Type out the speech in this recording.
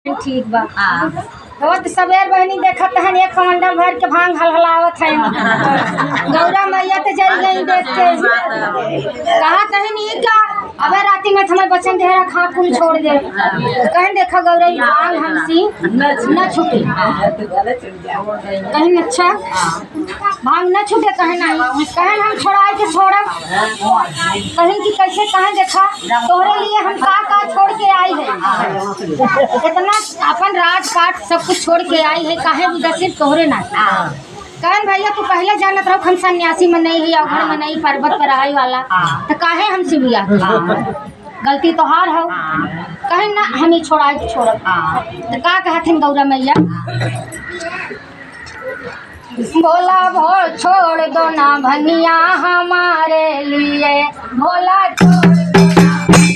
ठीक बा। बहुत सवेर बहनी देखत हन एक कमंडल भर के भांग हलहलावत है। गौरा मैया तो जल गई देख के कहा कहीं नहीं क्या अबे राती में हमें बचन देहरा खा कुल छोड़ दे कहीं देखा गौरा भांग हमसी न छूटे कहीं अच्छा भांग न छूटे कहीं नहीं कहीं हम छोड़ा के छोड़ब कहीं की कैसे कहीं देखा तोहरे लिए हम का छोड़ के आई है इतना अपन राज काट सब कुछ छोड़ के आई है काहे सिर्फ तोहरे ना कहन भैया तू पहले जानत रहो हम सन्यासी में नहीं है घर में नहीं पर्वत पर आई वाला तो काहे हमसे बिया गलती तो हार हो कहीं ना हम ही छोड़ा छोड़ब तो का कहथिन गौरा मैया भोला भोल छोड़ दो ना भनिया हमारे लिए भोला छोड़